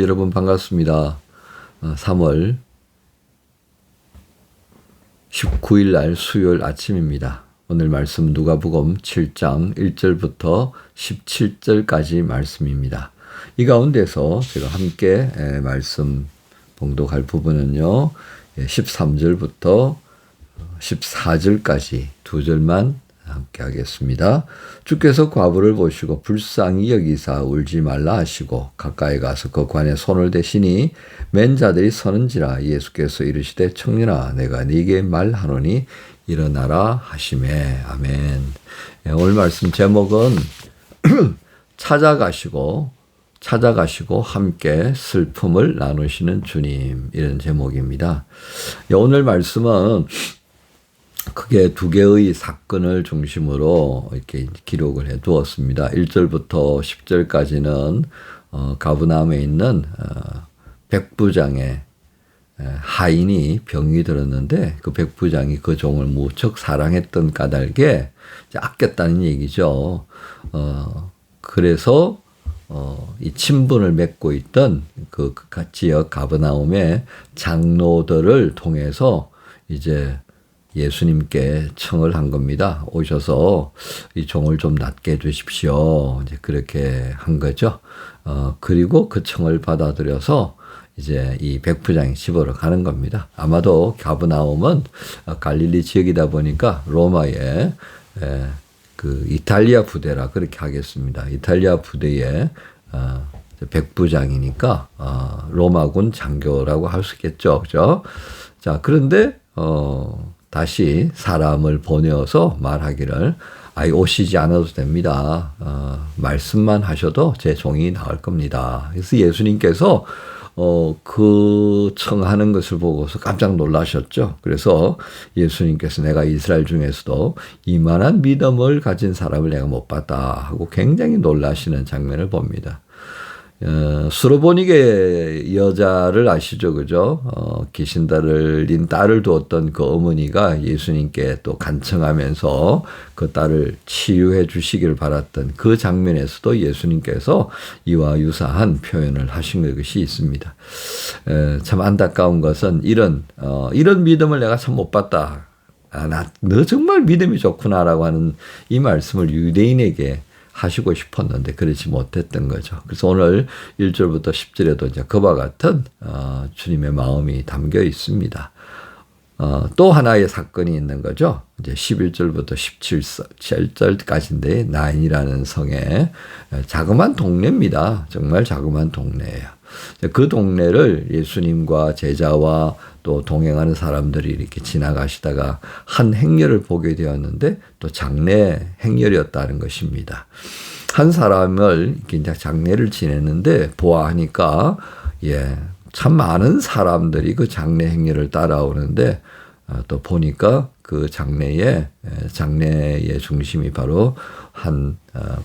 여러분 반갑습니다. 3월 19일 날 수요일 아침입니다. 오늘 말씀 누가복음 7장 1절부터 17절까지 말씀입니다. 이 가운데서 제가 함께 말씀 봉독할 부분은요. 13절부터 14절까지 두 절만 함께 하겠습니다. 주께서 과부를 보시고 불쌍히 여기사 울지 말라 하시고 가까이 가서 그 관에 손을 대시니 맨 자들이 서는지라. 예수께서 이르시되 청년아 내가 네게 말하노니 일어나라 하시매. 아멘. 오늘 말씀 제목은 찾아가시고 함께 슬픔을 나누시는 주님, 이런 제목입니다. 오늘 말씀은 크게 두 개의 사건을 중심으로 이렇게 기록을 해 두었습니다. 1절부터 10절까지는 가브나움에 있는 백부장의 하인이 병이 들었는데 그 백부장이 그 종을 무척 사랑했던 까닭에 아꼈다는 얘기죠. 그래서 이 친분을 맺고 있던 그 지역 가브나움의 장로들을 통해서 이제 예수님께 청을 한 겁니다. 오셔서 이 종을 좀 낫게 해주십시오. 이제 그렇게 한 거죠. 그리고 그 청을 받아들여서 이제 이 백부장이 집으로 가는 겁니다. 아마도 가브나움은 갈릴리 지역이다 보니까 로마의 그 이탈리아 부대라 그렇게 하겠습니다. 이탈리아 부대의 백부장이니까 로마군 장교라고 할 수 있겠죠. 그죠? 자, 그런데 다시 사람을 보내어서 말하기를 오시지 않아도 됩니다. 말씀만 하셔도 제 종이 나을 겁니다. 그래서 예수님께서 그 청하는 것을 보고서 깜짝 놀라셨죠. 그래서 예수님께서 내가 이스라엘 중에서도 이만한 믿음을 가진 사람을 내가 못 봤다 하고 굉장히 놀라시는 장면을 봅니다. 수로보니게 여자를 아시죠, 그죠? 귀신 들린 딸을 두었던 그 어머니가 예수님께 또 간청하면서 그 딸을 치유해 주시기를 바랐던 그 장면에서도 예수님께서 이와 유사한 표현을 하신 것이 있습니다. 참 안타까운 것은 이런 믿음을 내가 참 못 봤다. 너 정말 믿음이 좋구나라고 하는 이 말씀을 유대인에게 하시고 싶었는데 그렇지 못했던 거죠. 그래서 오늘 1절부터 10절에도 이제 그와 같은 주님의 마음이 담겨 있습니다. 또 하나의 사건이 있는 거죠. 이제 11절부터 17절까지인데 나인이라는 성에 자그마한 동네입니다. 정말 자그마한 동네예요. 그 동네를 예수님과 제자와 또 동행하는 사람들이 이렇게 지나가시다가 한 행렬을 보게 되었는데 또 장례 행렬이었다는 것입니다. 한 사람을 이렇게 이제 장례를 지냈는데 보아하니까 참 많은 사람들이 그 장례 행렬을 따라오는데 또 보니까 그 장례의 중심이 바로 한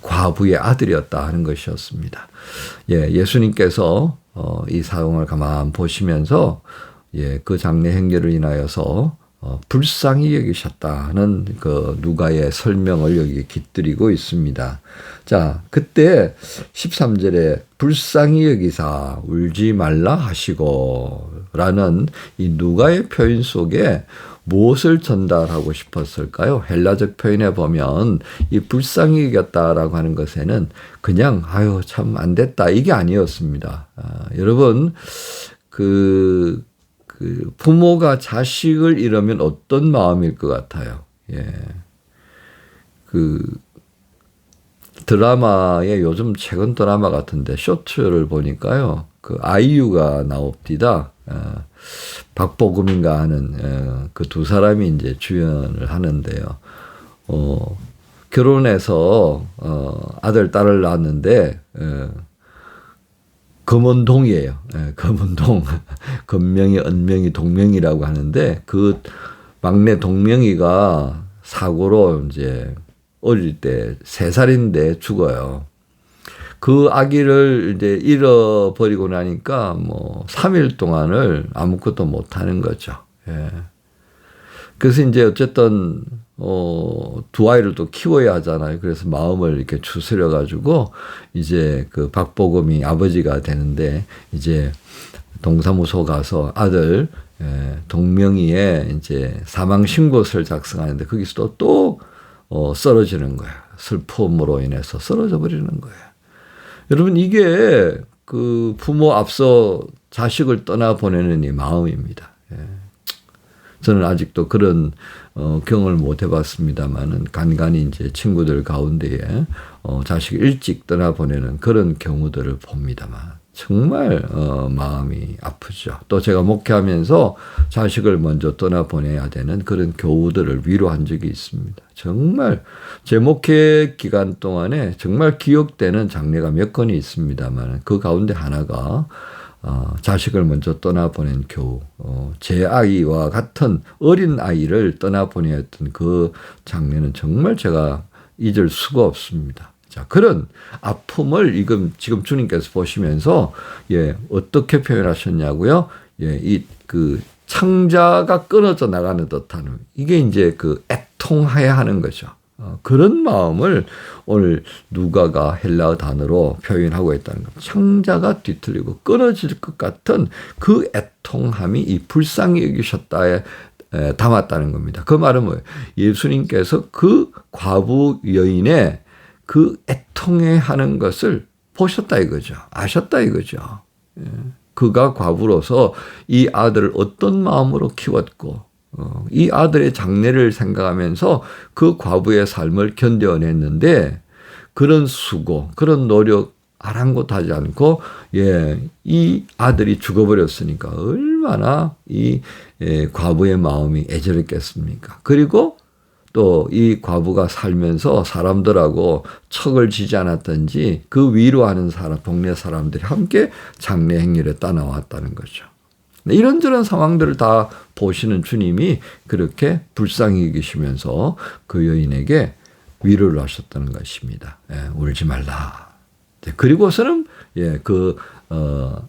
과부의 아들이었다 하는 것이었습니다. 예수님께서 이 상황을 가만 보시면서 그 장례 행렬을 인하여서 불쌍히 여기셨다는 그 누가의 설명을 여기 깃들이고 있습니다. 자, 그때 13절에 불쌍히 여기사 울지 말라 하시고 라는 이 누가의 표현 속에 무엇을 전달하고 싶었을까요? 헬라적 표현에 보면 이 불쌍히 여겼다라고 하는 것에는 그냥 참 안 됐다 이게 아니었습니다. 여러분 그 부모가 자식을 잃으면 어떤 마음일 것 같아요? 그 드라마에 요즘 최근 드라마 같은데 쇼츠를 보니까요. 그 아이유가 나옵니다. 박보검인가 하는 그 두 사람이 이제 주연을 하는데요. 결혼해서 아들 딸을 낳았는데 금은동이에요. 금은동. 금명이, 은명이, 동명이라고 하는데 그 막내 동명이가 사고로 이제 어릴 때 3살인데 죽어요. 그 아기를 이제 잃어버리고 나니까 3일 동안을 아무것도 못 하는 거죠. 그래서 이제 어쨌든 두 아이를 또 키워야 하잖아요. 그래서 마음을 이렇게 추스려 가지고 이제 그 박보검이 아버지가 되는데 이제 동사무소 가서 아들 동명이의 이제 사망 신고서를 작성하는데 거기서도 또 쓰러지는 거예요. 슬픔으로 인해서 쓰러져 버리는 거예요. 여러분 이게 그 부모 앞서 자식을 떠나 보내는 이 마음입니다. 저는 아직도 그런 경험을 못 해봤습니다만은 간간히 이제 친구들 가운데에 자식을 일찍 떠나 보내는 그런 경우들을 봅니다만 정말 마음이 아프죠. 또 제가 목회하면서 자식을 먼저 떠나 보내야 되는 그런 교우들을 위로한 적이 있습니다. 정말 제 목회 기간 동안에 정말 기억되는 장례가 몇 건이 있습니다만 그 가운데 하나가 자식을 먼저 떠나보낸 교우, 제 아이와 같은 어린 아이를 떠나보내야 했던 그 장면은 정말 제가 잊을 수가 없습니다. 자, 그런 아픔을 지금 주님께서 보시면서, 어떻게 표현하셨냐고요? 그 창자가 끊어져 나가는 듯한, 이게 이제 그 애통해야 하는 거죠. 그런 마음을 오늘 누가가 헬라어 단어로 표현하고 있다는 겁니다. 창자가 뒤틀리고 끊어질 것 같은 그 애통함이 이 불쌍히 여기셨다에 담았다는 겁니다. 그 말은 뭐예요? 예수님께서 그 과부 여인의 그 애통해하는 것을 보셨다 이거죠. 아셨다 이거죠. 그가 과부로서 이 아들을 어떤 마음으로 키웠고 이 아들의 장래를 생각하면서 그 과부의 삶을 견뎌냈는데 그런 수고, 그런 노력 아랑곳하지 않고 이 아들이 죽어버렸으니까 얼마나 이 과부의 마음이 애절했겠습니까? 그리고 또 이 과부가 살면서 사람들하고 척을 지지 않았던지 그 위로하는 사람, 동네 사람들이 함께 장례 행렬에 따라왔다는 거죠. 이런저런 상황들을 다 보시는 주님이 그렇게 불쌍히 여기시면서 그 여인에게 위로를 하셨다는 것입니다. 울지 말라. 그리고서는 그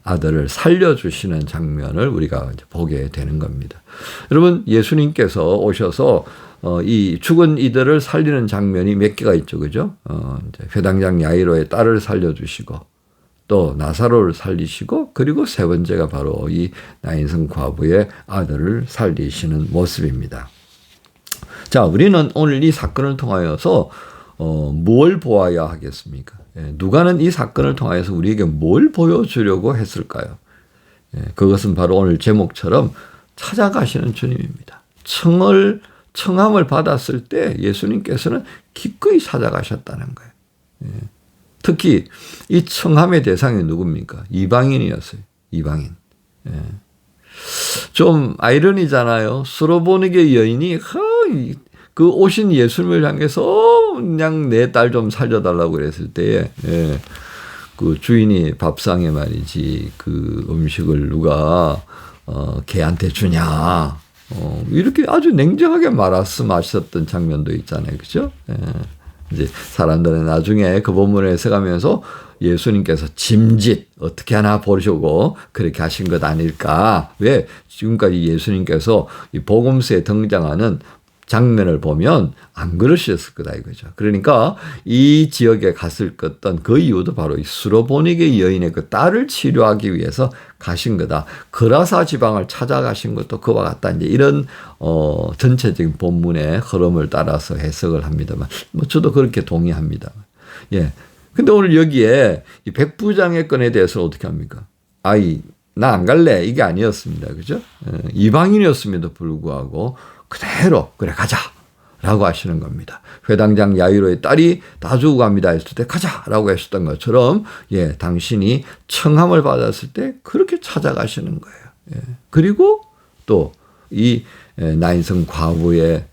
아들을 살려주시는 장면을 우리가 보게 되는 겁니다. 여러분 예수님께서 오셔서 이 죽은 이들을 살리는 장면이 몇 개가 있죠, 그죠? 이제 회당장 야이로의 딸을 살려주시고 또 나사로를 살리시고 그리고 세 번째가 바로 이 나인성 과부의 아들을 살리시는 모습입니다. 자, 우리는 오늘 이 사건을 통하여서 뭘 보아야 하겠습니까? 누가는 이 사건을 통하여서 우리에게 뭘 보여주려고 했을까요? 그것은 바로 오늘 제목처럼 찾아가시는 주님입니다. 청함을 받았을 때 예수님께서는 기꺼이 찾아가셨다는 거예요. 특히 이 청함의 대상이 누굽니까? 이방인이었어요. 이방인. 좀 아이러니잖아요. 수로보니게 여인이 그 오신 예수님을 향해서 그냥 내 딸 좀 살려달라고 그랬을 때에 그 주인이 밥상에 말이지 그 음식을 누가 걔한테 주냐 이렇게 아주 냉정하게 말씀하셨던 장면도 있잖아요. 그죠? 이제 사람들은 나중에 그 본문을 해석하면서 예수님께서 짐짓 어떻게 하나 보시고 그렇게 하신 것 아닐까. 왜? 지금까지 예수님께서 이 복음서에 등장하는 장면을 보면 안 그러셨을 거다 이거죠. 그러니까 이 지역에 갔을 것던 그 이유도 바로 이 수로보니게 여인의 그 딸을 치료하기 위해서 가신 거다. 그라사 지방을 찾아가신 것도 그와 같다. 이제 이런 전체적인 본문의 흐름을 따라서 해석을 합니다만, 저도 그렇게 동의합니다. 근데 오늘 여기에 이 백부장의 건에 대해서 어떻게 합니까? 나 안 갈래 이게 아니었습니다. 그죠? 이방인이었음에도 불구하고 그대로 그래 가자 라고 하시는 겁니다. 회당장 야이로의 딸이 다 죽어갑니다 했을 때 가자라고 하셨던 것처럼 당신이 청함을 받았을 때 그렇게 찾아가시는 거예요. 그리고 또 이 나인성 과부의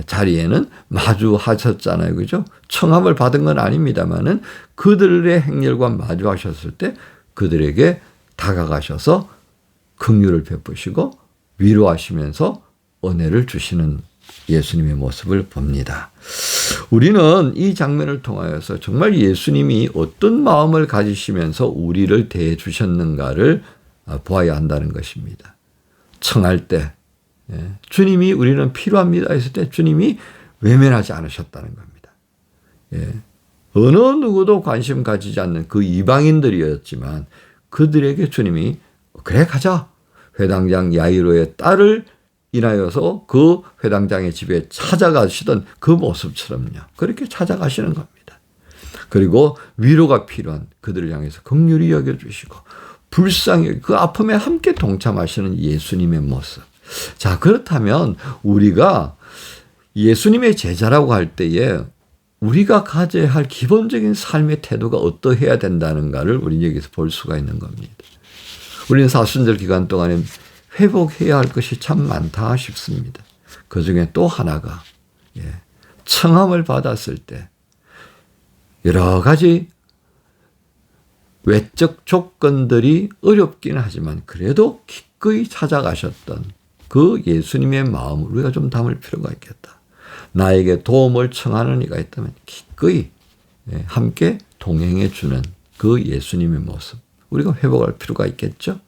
자리에는 마주하셨잖아요. 그죠? 청함을 받은 건 아닙니다만은 그들의 행렬과 마주하셨을 때 그들에게 다가가셔서 긍휼을 베푸시고 위로하시면서 은혜를 주시는 예수님의 모습을 봅니다. 우리는 이 장면을 통하여서 정말 예수님이 어떤 마음을 가지시면서 우리를 대해 주셨는가를 보아야 한다는 것입니다. 청할 때 주님이 우리는 필요합니다 했을 때 주님이 외면하지 않으셨다는 겁니다. 예. 어느 누구도 관심 가지지 않는 그 이방인들이었지만 그들에게 주님이 그래 가자. 회당장 야이로의 딸을 인하여서 그 회당장의 집에 찾아가시던 그 모습처럼요. 그렇게 찾아가시는 겁니다. 그리고 위로가 필요한 그들을 향해서 긍휼히 여겨주시고 불쌍히 그 아픔에 함께 동참하시는 예수님의 모습. 자, 그렇다면 우리가 예수님의 제자라고 할 때에 우리가 가져야 할 기본적인 삶의 태도가 어떠해야 된다는가를 우리는 여기서 볼 수가 있는 겁니다. 우리는 사순절 기간 동안에 회복해야 할 것이 참 많다 싶습니다. 그중에 또 하나가 청함을 받았을 때 여러 가지 외적 조건들이 어렵긴 하지만 그래도 기꺼이 찾아가셨던 그 예수님의 마음을 우리가 좀 담을 필요가 있겠다. 나에게 도움을 청하는 이가 있다면 기꺼이 함께 동행해 주는 그 예수님의 모습. 우리가 회복할 필요가 있겠죠.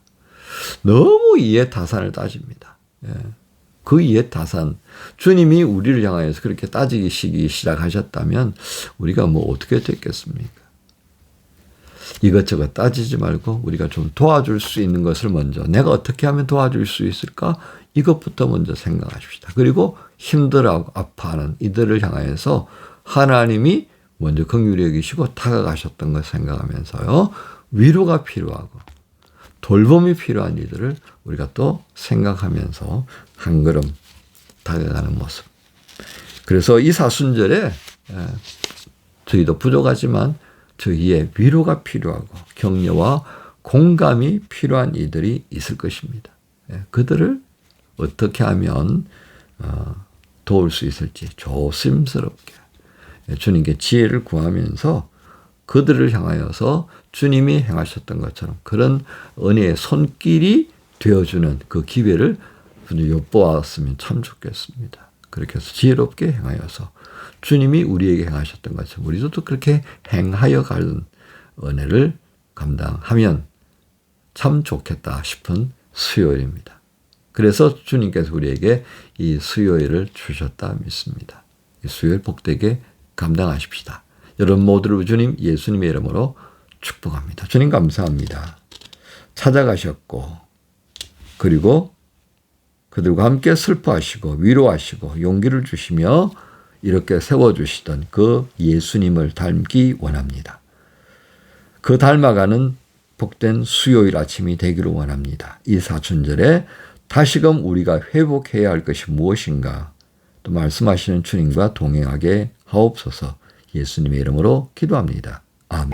너무 이해타산을 따집니다. 그 이해타산. 주님이 우리를 향하여서 그렇게 따지기 시작하셨다면 우리가 뭐 어떻게 됐겠습니까? 이것저것 따지지 말고 우리가 좀 도와줄 수 있는 것을 먼저 내가 어떻게 하면 도와줄 수 있을까? 이것부터 먼저 생각하십시다. 그리고 힘들어하고 아파하는 이들을 향하여서 하나님이 먼저 긍휼히 여기시고 다가가셨던 걸 생각하면서요. 위로가 필요하고 돌봄이 필요한 이들을 우리가 또 생각하면서 한 걸음 다가가는 모습. 그래서 이 사순절에 저희도 부족하지만 저희의 위로가 필요하고 격려와 공감이 필요한 이들이 있을 것입니다. 그들을 어떻게 하면 도울 수 있을지 조심스럽게 주님께 지혜를 구하면서 그들을 향하여서 주님이 행하셨던 것처럼 그런 은혜의 손길이 되어주는 그 기회를 엿보았으면 참 좋겠습니다. 그렇게 해서 지혜롭게 행하여서 주님이 우리에게 행하셨던 것처럼 우리도 그렇게 행하여 가는 은혜를 감당하면 참 좋겠다 싶은 수요일입니다. 그래서 주님께서 우리에게 이 수요일을 주셨다 믿습니다. 이 수요일 복되게 감당하십시다. 여러분 모두를 주님 예수님의 이름으로 축복합니다. 주님 감사합니다. 찾아가셨고 그리고 그들과 함께 슬퍼하시고 위로하시고 용기를 주시며 이렇게 세워주시던 그 예수님을 닮기 원합니다. 그 닮아가는 복된 수요일 아침이 되기를 원합니다. 이 사순절에 다시금 우리가 회복해야 할 것이 무엇인가 또 말씀하시는 주님과 동행하게 하옵소서. 예수님의 이름으로 기도합니다. 아멘.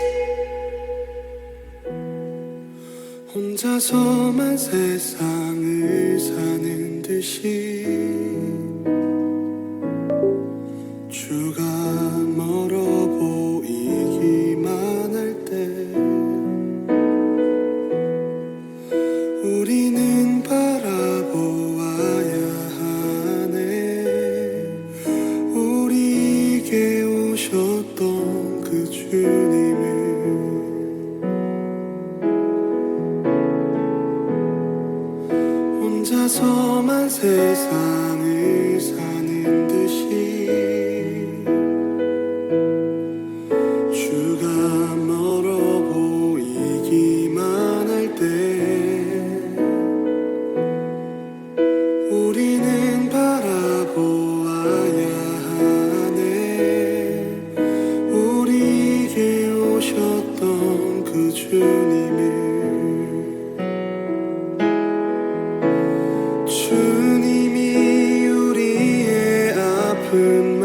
혼자서만 세상을 사는 듯이 주가 멀어 보이기만 할 때 우리는 바라보아야 하네. 우리에게 오셨던 그 주님을 혼자서만 세상을 사는 듯이 주가 멀어 보이기만 할 때 우리는 바라보아야 하네. 우리에게 오셨던 그 주님을 주님이 우리의 아픈